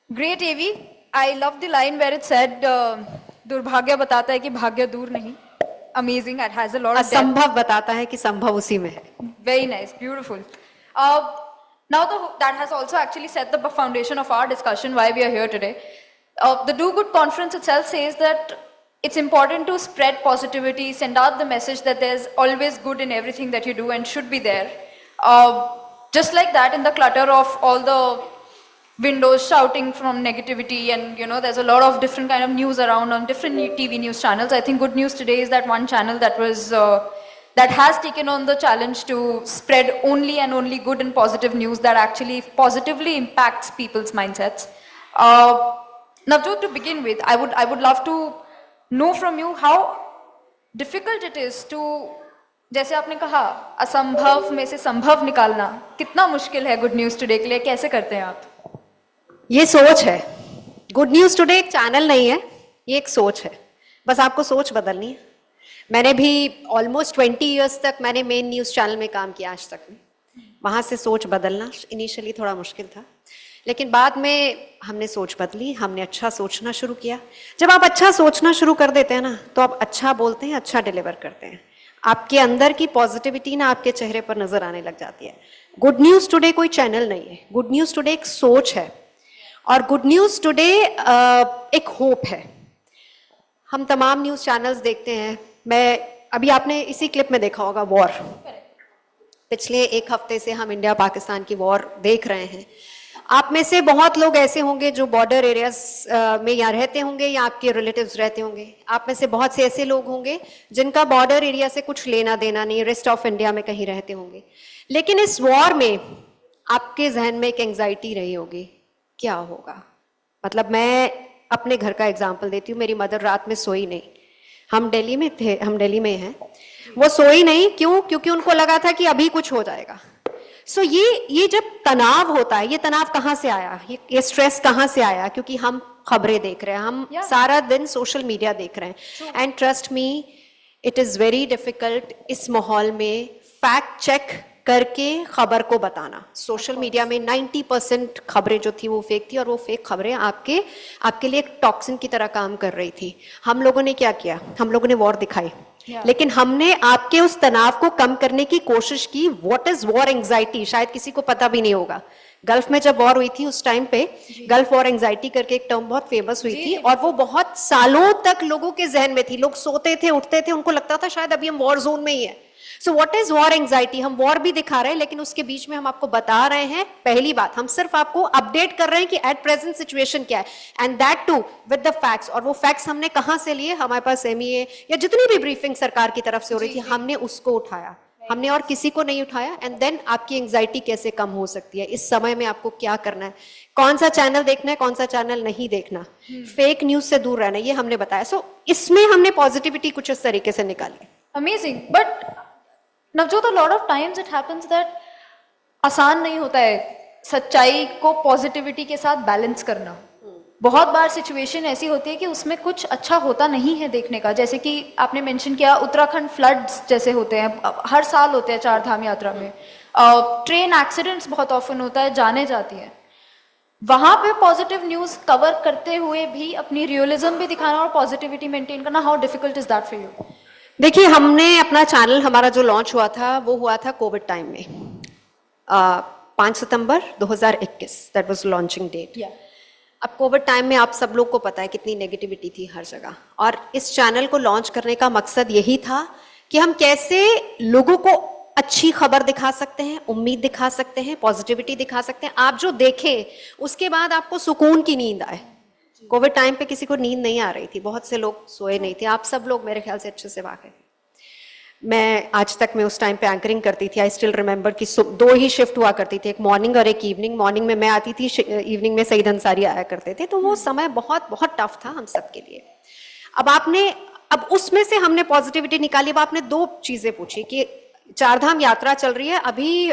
Great, Avi. I love the line where it said, दुर्भाग्य बताता है कि भाग्य दूर नहीं. Amazing. It has a lot of depth. असंभव बताता है कि संभव उसी में है. Very nice. Beautiful. Now that has also actually set the foundation of our discussion, why we are here today. The Do Good conference itself says that it's important to spread positivity, send out the message that there's always good in everything that you do and should be there. Just like that, in the clutter of all the windows shouting from negativity, and there's a lot of different kind of news around on different TV news channels. I think Good News Today is that one channel that was that has taken on the challenge to spread only and only good and positive news that actually positively impacts people's mindsets. Navjot, to begin with, I would love to know from you how difficult it is to, जैसे आपने कहा, असंभव में से संभव निकालना कितना मुश्किल है गुड न्यूज टुडे के लिए, कैसे करते हैं आप? ये सोच है. गुड न्यूज टुडे एक चैनल नहीं है, ये एक सोच है. बस आपको सोच बदलनी है. मैंने भी ऑलमोस्ट 20 इयर्स तक मैंने मेन न्यूज चैनल में काम किया आज तक में. वहां से सोच बदलना इनिशियली थोड़ा मुश्किल था, लेकिन बाद में हमने सोच बदली, हमने अच्छा सोचना शुरू किया. जब आप अच्छा सोचना शुरू कर देते हैं ना, तो आप अच्छा बोलते हैं, अच्छा डिलीवर करते हैं. आपके अंदर की पॉजिटिविटी ना आपके चेहरे पर नजर आने लग जाती है. गुड न्यूज टुडे कोई चैनल नहीं है. गुड न्यूज टुडे एक सोच है, और गुड न्यूज टुडे एक होप है. हम तमाम न्यूज चैनल्स देखते हैं. मैं अभी आपने इसी क्लिप में देखा होगा वॉर. पिछले एक हफ्ते से हम इंडिया पाकिस्तान की वॉर देख रहे हैं. आप में से बहुत लोग ऐसे होंगे जो बॉर्डर एरियाज में या रहते होंगे या आपके रिलेटिव्स रहते होंगे. आप में से बहुत से ऐसे लोग होंगे जिनका बॉर्डर एरिया से कुछ लेना देना नहीं, रेस्ट ऑफ इंडिया में कहीं रहते होंगे. लेकिन इस वॉर में आपके जहन में एक एंग्जाइटी रही होगी, क्या होगा. मतलब मैं अपने घर का एग्जाम्पल देती हूँ. मेरी मदर रात में सोई नहीं. हम दिल्ली में थे, हम दिल्ली में हैं. वो सोई नहीं. क्यों? क्योंकि उनको लगा था कि अभी कुछ हो जाएगा. सो ये जब तनाव होता है, ये तनाव कहाँ से आया, ये स्ट्रेस कहाँ से आया? क्योंकि हम खबरें देख रहे हैं, हम सारा दिन सोशल मीडिया देख रहे हैं. And trust me, it is very difficult इस माहौल में फैक्ट चेक करके खबर को बताना. सोशल मीडिया में 90% खबरें जो थी वो फेक थी, और वो फेक खबरें आपके लिए एक टॉक्सिन की तरह काम कर रही थी. हम लोगों ने क्या किया? हम लोगों ने वॉर दिखाई, लेकिन हमने आपके उस तनाव को कम करने की कोशिश की. What is war anxiety? शायद किसी को पता भी नहीं होगा. गल्फ में जब वॉर हुई थी उस टाइम पे गल्फ वॉर एंग्जाइटी करके एक टर्म बहुत फेमस हुई थी, और वो बहुत सालों तक लोगों के जहन में थी. लोग सोते थे, उठते थे, उनको लगता था शायद अभी हम वॉर जोन में ही है. So what is war anxiety? हम वॉर भी दिखा रहे हैं, लेकिन उसके बीच में हम आपको बता रहे हैं, पहली बात हम सिर्फ आपको अपडेट कर रहे हैं कि एट प्रेजेंट सिचुएशन क्या है, and that too with the facts. और वो फैक्ट्स हमने कहां से लिए? हमारे पास एमईए या जितनी भी ब्रीफिंग सरकार की तरफ से हो रही थी, हमने उसको उठाया. हमने और किसी को नहीं उठाया. एंड देन आपकी एंग्जाइटी कैसे कम हो सकती है, इस समय में आपको क्या करना है, कौन सा चैनल देखना है, कौन सा चैनल नहीं देखना, फेक न्यूज से दूर रहना, ये हमने बताया. सो इसमें हमने पॉजिटिविटी कुछ इस तरीके से निकाली. Amazing. But Navjot, a lot of times it happens that आसान नहीं होता है सच्चाई को पॉजिटिविटी के साथ बैलेंस करना. बहुत बार सिचुएशन ऐसी होती है कि उसमें कुछ अच्छा होता नहीं है देखने का. जैसे कि आपने मेंशन किया, उत्तराखंड फ्लड्स जैसे होते हैं, हर साल होते हैं चार धाम यात्रा में. ट्रेन एक्सीडेंट्स बहुत ऑफन होता है, जाने जाती है. वहां पे पॉजिटिव न्यूज कवर करते हुए भी अपनी रियलिज्म भी दिखाना और पॉजिटिविटी मेंटेन करना, how difficult is that for you? देखिए, हमने अपना चैनल, हमारा जो लॉन्च हुआ था वो हुआ था कोविड टाइम में. 5 सितंबर 2021 दैट वाज लॉन्चिंग डेट. अब कोविड टाइम में आप सब लोग को पता है कितनी नेगेटिविटी थी हर जगह. और इस चैनल को लॉन्च करने का मकसद यही था कि हम कैसे लोगों को अच्छी खबर दिखा सकते हैं, उम्मीद दिखा सकते हैं, पॉजिटिविटी दिखा सकते हैं. आप जो देखें उसके बाद आपको सुकून की नींद आए. कोविड टाइम पे किसी को नींद नहीं आ रही थी, बहुत से लोग सोए नहीं थे. आप सब लोग मेरे ख्याल से अच्छे से वाकिफ. मैं आज तक मैं उस टाइम पे एंकरिंग करती थी. आई स्टिल रिमेंबर कि 2 ही शिफ्ट हुआ करती थी, एक मॉर्निंग और एक इवनिंग. मॉर्निंग में मैं आती थी, इवनिंग में सईद अंसारी आया करते थे. तो वो समय बहुत बहुत टफ था हम सब के लिए. अब उसमें से हमने पॉजिटिविटी निकाली. अब आपने 2 चीजें पूछी कि चारधाम यात्रा चल रही है, अभी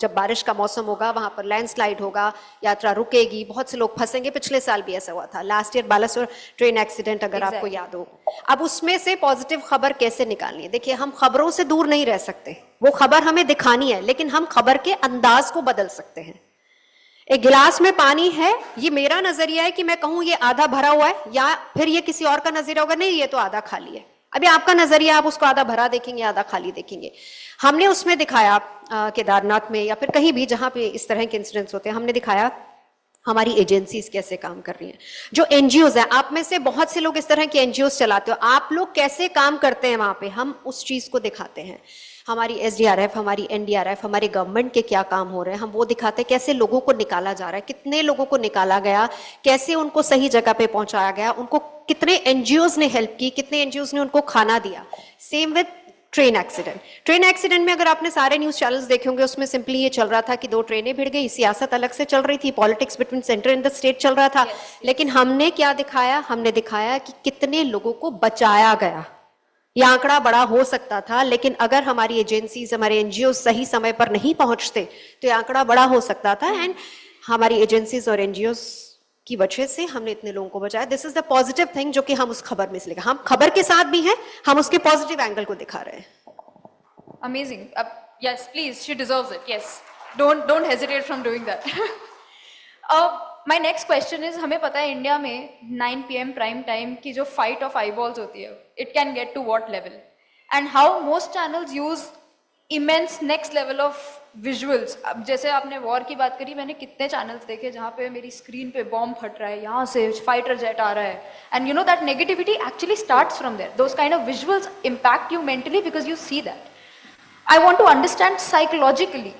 जब बारिश का मौसम होगा वहां पर लैंडस्लाइड होगा, यात्रा रुकेगी, बहुत से लोग फंसेंगे. पिछले साल भी ऐसा हुआ था, last year Balasore train accident, अगर आपको याद हो. अब उसमें से पॉजिटिव खबर कैसे निकालनी है? देखिए, हम खबरों से दूर नहीं रह सकते, वो खबर हमें दिखानी है, लेकिन हम खबर के अंदाज को बदल सकते हैं. एक गिलास में पानी है, ये मेरा नजरिया है कि मैं कहूं ये आधा भरा हुआ है, या फिर ये किसी और का नजरिया होगा नहीं ये तो आधा खाली है। अभी आपका नजरिया, आप उसको आधा भरा देखेंगे आधा खाली देखेंगे। हमने उसमें दिखाया केदारनाथ में या फिर कहीं भी जहां पे इस तरह के इंसिडेंट्स होते हैं, हमने दिखाया हमारी एजेंसीज कैसे काम कर रही हैं, जो एनजीओज हैं। आप में से बहुत से लोग इस तरह की एनजीओज चलाते हो, आप लोग कैसे काम करते हैं वहां पे, हम उस चीज को दिखाते हैं। हमारी एसडीआरएफ, हमारी एनडीआरएफ, हमारे गवर्नमेंट के क्या काम हो रहे हैं, हम वो दिखाते हैं। कैसे लोगों को निकाला जा रहा है, कितने लोगों को निकाला गया, कैसे उनको सही जगह पे पहुंचाया गया, उनको कितने एनजीओज ने हेल्प की, कितने एनजीओज ने उनको खाना दिया। Same with train accident. Train accident में अगर आपने सारे न्यूज चैनल्स देखे होंगे, उसमें सिंपली ये चल रहा था कि 2 ट्रेनें भिड़ गई, सियासत अलग से चल रही थी, politics between centre and the state चल रहा था। लेकिन हमने क्या दिखाया, हमने दिखाया कि कितने लोगों को बचाया गया। ये आंकड़ा बड़ा हो सकता था, लेकिन अगर हमारी एजेंसीज, हमारे एनजीओ सही समय पर नहीं पहुंचते तो ये आंकड़ा बड़ा हो सकता था। एंड हमारी एजेंसीज और एनजीओ की वजह से हमने इतने लोगों को बचाया। This is the positive thing जो कि हम उस खबर में से लेकर, हम खबर के साथ भी हैं, हम उसके पॉजिटिव एंगल को दिखा रहे हैं। Amazing. Yes, please. She deserves it. Yes. Don't hesitate from doing that. My next question is, हमें पता है इंडिया में 9 PM प्राइम टाइम की जो फाइट ऑफ आईबॉल्स होती है, it can get to what level, and how most channels use immense next level of visuals. अब जैसे आपने वॉर की बात करी, मैंने कितने चैनल्स देखे जहाँ पे मेरी स्क्रीन पे बॉम्ब फट रहा है, यहाँ से फाइटर जेट आ रहा है, and you know that negativity actually starts from there. Those kind of visuals impact you mentally because you see that. I want to understand psychologically,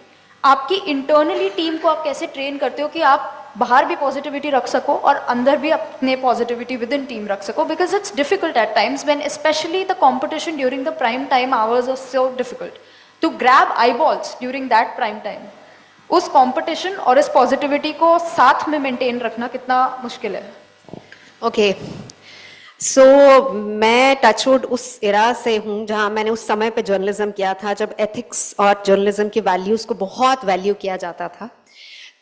आपकी internally टीम को आप कैसे ट्रेन करते हो कि आप बाहर भी पॉजिटिविटी रख सको और अंदर भी अपने पॉजिटिविटी विद इन टीम रख सको, because it's difficult at times when specially the competition during the prime time hours are so difficult to grab eyeballs during that prime time. उस कंपटीशन और इस पॉजिटिविटी को साथ में मेंटेन रखना कितना मुश्किल है? ओके, सो मैं टचवुड उस इरा से हूँ जहाँ मैंने उस समय पे जर्नलिज्म किया था, जब एथिक्स और जर्नलिज्म की वैल्यूज को बहुत वैल्यू किया जाता था।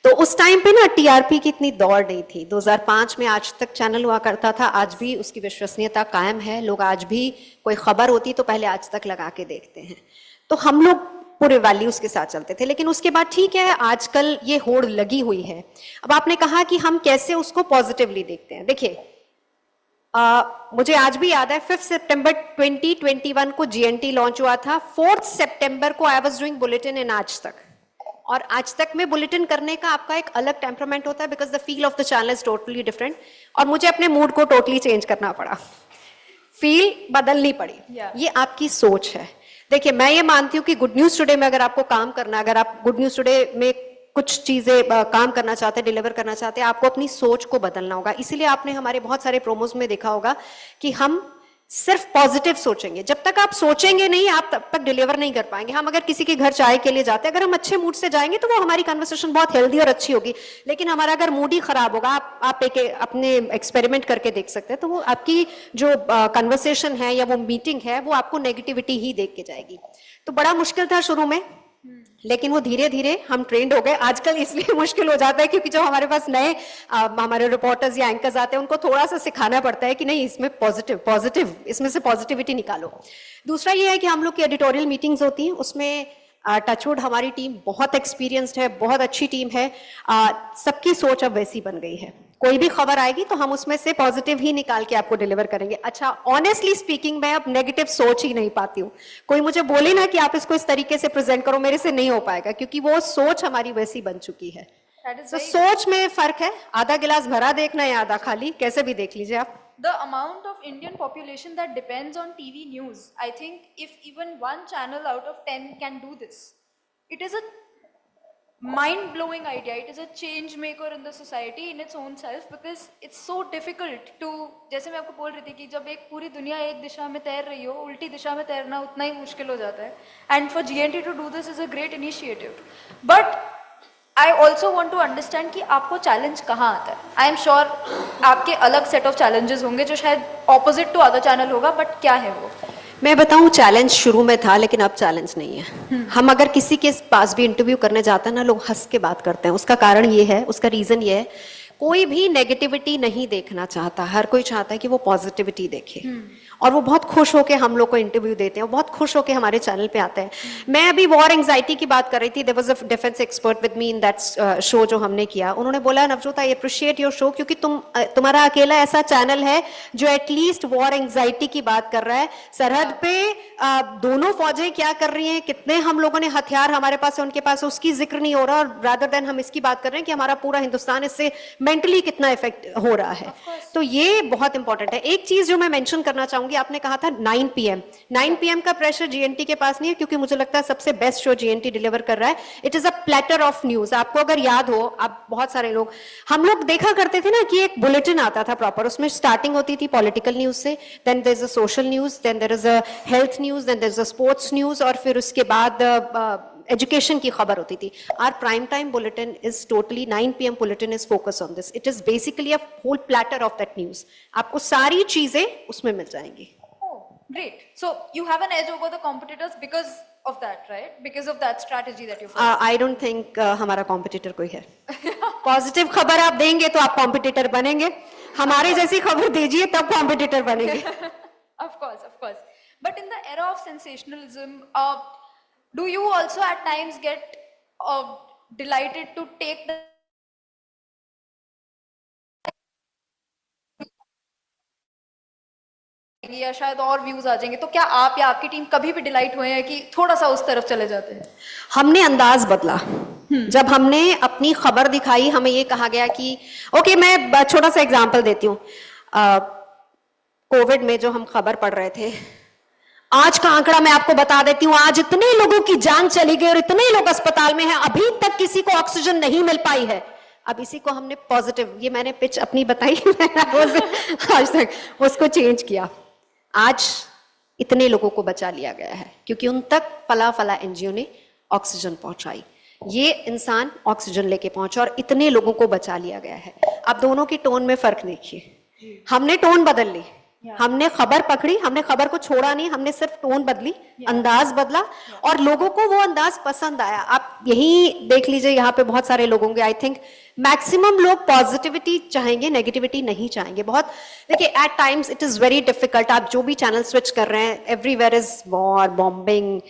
तो उस टाइम पे ना टीआरपी की इतनी दौड़ नहीं थी। 2005 में आज तक चैनल हुआ करता था, आज भी उसकी विश्वसनीयता कायम है। लोग आज भी कोई खबर होती तो पहले आज तक लगा के देखते हैं। तो हम लोग पूरे वैल्यूज के साथ चलते थे। लेकिन उसके बाद ठीक है, आजकल ये होड़ लगी हुई है। अब आपने कहा कि हम कैसे उसको पॉजिटिवली देखते हैं। देखिए, मुझे आज भी याद है 5 सितंबर 2021 को जीएनटी लॉन्च हुआ था। 4 सितंबर को आई वाज डूइंग बुलेटिन इन आज तक, और आज तक में बुलेटिन करने का आपका एक अलग टेम्परामेंट होता है, because the feel of the channel is totally different. और मुझे अपने मूड को टोटली चेंज करना पड़ा, फील बदलनी पड़ी। ये आपकी सोच है। देखिए, मैं ये मानती हूँ कि गुड न्यूज टुडे में अगर आपको काम करना, अगर आप गुड न्यूज टुडे में कुछ चीजें काम करना चाहते हैं, डिलीवर करना चाहते हैं, आपको अपनी सोच को बदलना होगा। इसीलिए आपने हमारे बहुत सारे प्रोमोज में देखा होगा कि हम सिर्फ पॉजिटिव सोचेंगे। जब तक आप सोचेंगे नहीं, आप तब तक डिलीवर नहीं कर पाएंगे। हम अगर किसी के घर चाय के लिए जाते हैं, अगर हम अच्छे मूड से जाएंगे तो वो हमारी कन्वर्सेशन बहुत हेल्दी और अच्छी होगी। लेकिन हमारा अगर मूड ही खराब होगा, आप एक अपने एक्सपेरिमेंट करके देख सकते हैं, तो वो आपकी जो कन्वर्सेशन है या वो मीटिंग है, वो आपको नेगेटिविटी ही देख के जाएगी। तो बड़ा मुश्किल था शुरू में, लेकिन वो धीरे धीरे हम ट्रेंड हो गए। आजकल इसलिए मुश्किल हो जाता है क्योंकि जो हमारे पास नए हमारे रिपोर्टर्स या एंकर्स आते हैं, उनको थोड़ा सा सिखाना पड़ता है कि नहीं, इसमें पॉजिटिव इसमें से पॉजिटिविटी निकालो। दूसरा ये है कि हम लोग की एडिटोरियल मीटिंग्स होती हैं, उसमें टचवुड हमारी टीम बहुत एक्सपीरियंस्ड है, बहुत अच्छी टीम है। सबकी सोच अब वैसी बन गई है। कोई भी खबर आएगी तो हम उसमें से पॉजिटिव ही निकाल के आपको डिलीवर करेंगे। अच्छा, ऑनेस्टली स्पीकिंग, मैं अब नेगेटिव सोच ही नहीं पाती हूँ। कोई मुझे बोले ना कि आप इसको इस तरीके से प्रेजेंट करो, मेरे से नहीं हो पाएगा, क्योंकि वो सोच हमारी वैसी बन चुकी है। तो सोच में फर्क है। आधा गिलास भरा देखना या आधा खाली, कैसे भी देख लीजिए आप। The amount of Indian population that depends on TV news, I think if even one channel out of 10 can do this, it is a mind-blowing idea. It is a change maker in the society in its own self, because it's so difficult to, जैसे मैं आपको बोल रही थी कि जब एक पूरी दुनिया एक दिशा में तैर रही हो, उल्टी दिशा में तैरना उतना ही मुश्किल हो जाता है। And for GNT to do this is a great initiative. But I also want to understand कि आपको चैलेंज कहाँ आता है। I am sure आपके अलग सेट ऑफ चैलेंजेस होंगे जो शायद ऑपोजिट टू अदर चैनल होगा, बट क्या है वो? मैं बताऊं, चैलेंज शुरू में था, लेकिन अब चैलेंज नहीं है। हम अगर किसी के पास भी इंटरव्यू करने जाते हैं ना, लोग हंस के बात करते हैं। उसका कारण ये है, उसका रीजन ये है, कोई भी नेगेटिविटी नहीं देखना चाहता, हर कोई चाहता है कि वो पॉजिटिविटी देखे। और वो बहुत खुश होके हम लोग को इंटरव्यू देते हैं, वो बहुत खुश होके हमारे चैनल पे आते हैं। मैं अभी वॉर एंजाइटी की बात कर रही थी, there was a defence expert with me in that show जो हमने किया। उन्होंने बोला, Navjot I appreciate your show, क्योंकि तुम्हारा अकेला ऐसा चैनल है जो एटलीस्ट वॉर एंजाइटी की बात कर रहा है। सरहद पे दोनों फौजें क्या कर रही हैं, कितने हम लोगों ने हथियार हमारे पास है, उनके पास, उसकी जिक्र नहीं हो रहा, और रादर देन हम इसकी बात कर रहे हैं कि हमारा पूरा हिंदुस्तान इससे मेंटली कितना इफेक्ट हो रहा है। तो ये बहुत इंपॉर्टेंट है। एक चीज जो मैं मेंशन करना चाहूंगी, आपने कहा था 9 PM। 9 PM का प्रेशर जीएनटी के पास नहीं है, क्योंकि मुझे लगता है सबसे बेस्ट शो जीएनटी डिलीवर कर रहा है। It is a platter of news. आपको अगर याद हो, आप बहुत सारे लोग, हम लोग देखा करते थे ना कि एक बुलेटिन आता था प्रॉपर, उसमें स्टार्टिंग होती थी पॉलिटिकल न्यूज से, then there is a social news, then there is a health news, then there is a sports news, और फिर उसके बाद एजुकेशन की खबर होती थी। Our prime time bulletin is totally 9 PM bulletin is focus on this. It is basically a whole platter of that news. आपको सारी चीजें उसमें मिल जाएंगी। Oh, great. So you have an edge over the competitors because of that, right? Because of that strategy that you follow. I don't think हमारा competitor कोई है। Positive खबर आप देंगे तो आप कॉम्पिटिटर बनेंगे, हमारे जैसी खबर दीजिए तब कॉम्पिटिटर बनेंगे। Of course, of course. But in the era of sensationalism, do you also at times get delighted to take the या शायद और व्यूज आ जाएंगे, तो क्या आप या आपकी टीम कभी भी डिलाइट हुए हैं कि थोड़ा सा उस तरफ चले जाते हैं? हमने अंदाज बदला। जब हमने अपनी खबर दिखाई, हमें ये कहा गया कि ओके, मैं छोटा सा एग्जांपल देती हूँ। कोविड में जो हम खबर पढ़ रहे थे, आज का आंकड़ा मैं आपको बता देती हूँ, आज इतने लोगों की जान चली गई और इतने लोग अस्पताल में हैं, अभी तक किसी को ऑक्सीजन नहीं मिल पाई है। अब इसी को हमने पॉजिटिव, ये मैंने पिच अपनी बताई, आज तक उसको चेंज किया। आज इतने लोगों को बचा लिया गया है क्योंकि उन तक फला फला एनजीओ ने ऑक्सीजन पहुंचाई। ये इंसान ऑक्सीजन लेके पहुंचा और इतने लोगों को बचा लिया गया है। आप दोनों की टोन में फर्क देखिए। हमने टोन बदल ली, हमने खबर पकड़ी, हमने खबर को छोड़ा नहीं, हमने सिर्फ टोन बदली, अंदाज बदला, और लोगों को वो अंदाज पसंद आया। आप यही देख लीजिए, यहाँ पे बहुत सारे लोग होंगे, आई थिंक मैक्सिमम लोग पॉजिटिविटी चाहेंगे, नेगेटिविटी नहीं चाहेंगे। बहुत देखिए, at times it is very difficult. आप जो भी चैनल स्विच कर रहे हैं, everywhere is war, bombing,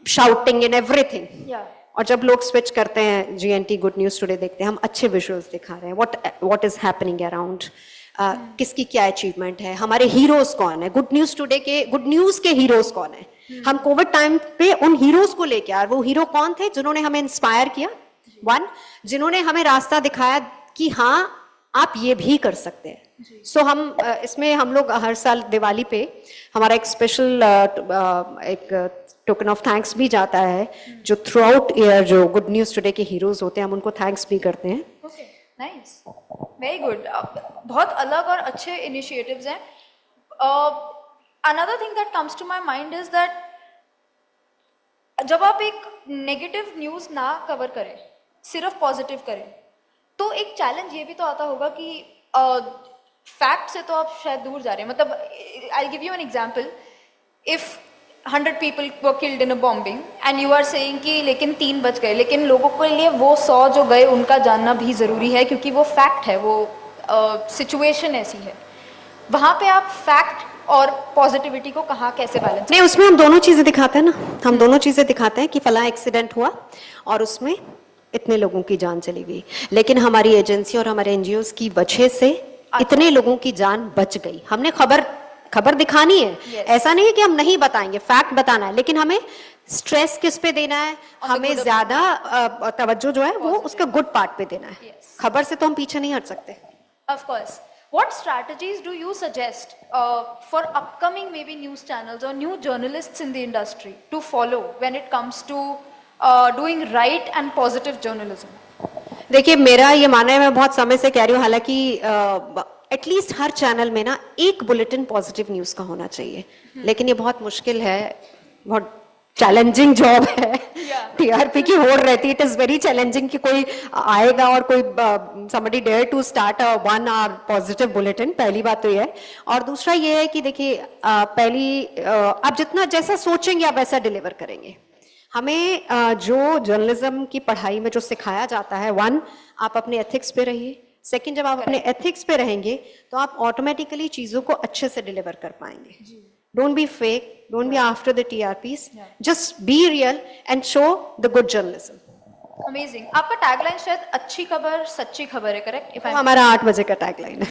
shouting in everything. और जब लोग स्विच करते हैं, जीएनटी गुड न्यूज टुडे देखते हैं, हम अच्छे विजुअल्स दिखा रहे हैं, व्हाट इज हैपनिंग अराउंड, किसकी क्या अचीवमेंट है, हमारे हीरोज कौन है, गुड न्यूज टुडे के, गुड न्यूज के हीरोज कौन है। हम कोविड टाइम पे उन हीरोज को लेके आए। वो हीरो कौन थे? जिन्होंने हमें इंस्पायर किया, जिन्होंने हमें रास्ता दिखाया कि हाँ, आप ये भी कर सकते हैं। सो हम इसमें हम लोग हर साल दिवाली पे हमारा एक स्पेशल एक टोकन ऑफ थैंक्स भी जाता है, जो थ्रू आउट ईयर जो गुड न्यूज टुडे के हीरोज होते हैं, हम उनको थैंक्स भी करते हैं। Nice, very good. बहुत अलग और अच्छे इनिशिएटिव्स हैं। Another thing that comes to my mind is that जब आप एक नेगेटिव न्यूज़ ना कवर करें, सिर्फ पॉजिटिव करें, तो एक चैलेंज ये भी तो आता होगा कि फैक्ट से तो आप शायद दूर जा रहे हैं। मतलब I give you an example, if 100 people were killed in a bombing and you are saying कि लेकिन 3 बच गए, लेकिन लोगों के लिए वो 100 जो गए उनका जानना भी ज़रूरी है, क्योंकि वो फैक्ट है, वो सिचुएशन ऐसी है। वहाँ पे आप फैक्ट और पॉजिटिविटी को कहाँ कैसे बैलेंस? नहीं, उसमें हम दोनों चीज़ें दिखाते हैं ना, हम दोनों चीज़ें दिखाते हैं कि फला एक्सीडेंट हुआ और उसमें इतने लोगों की जान चली गई, लेकिन हमारी एजेंसी और हमारे एनजीओज की वजह से इतने लोगों की जान बच गई। हमने खबर दिखानी है। yes. ऐसा नहीं है कि हम नहीं बताएंगे, फैक्ट बताना है, लेकिन हमें स्ट्रेस किस पे देना है, हमें ज्यादा तवज्जो जो है वो उसका गुड पार्ट पे देना है। yes. खबर से तो हम पीछे नहीं हट सकते। Of course. What strategies do you suggest for upcoming maybe news channels or new journalists in the industry to follow when it comes to doing right and positive journalism? देखिए, मेरा ये मानना है, मैं बहुत समय से कह रही हूँ, हालांकि एटलीस्ट हर चैनल में ना एक बुलेटिन पॉजिटिव न्यूज का होना चाहिए, लेकिन ये बहुत मुश्किल है, बहुत चैलेंजिंग जॉब है। टीआरपी की होड़ रहती है, इट इज वेरी चैलेंजिंग कि कोई आएगा और कोई somebody dare to start a 1 hour positive bulletin. पहली बात तो ये है, और दूसरा ये है कि देखिए, आप जितना जैसा सोचेंगे आप वैसा डिलीवर करेंगे। हमें जो जर्नलिज्म की पढ़ाई में जो सिखाया जाता है, 1, आप अपने एथिक्स पे रहिए, सेकंड, जब आप अपने एथिक्स पे रहेंगे तो आप ऑटोमेटिकली चीजों को अच्छे से डिलीवर कर पाएंगे. Don't be fake, don't be after the TRPs, just be real and show the good journalism. Amazing. आपका टैगलाइन शायद अच्छी खबर सच्ची खबर है, करेक्ट? इफ आई हमारा 8 बजे का टैगलाइन है.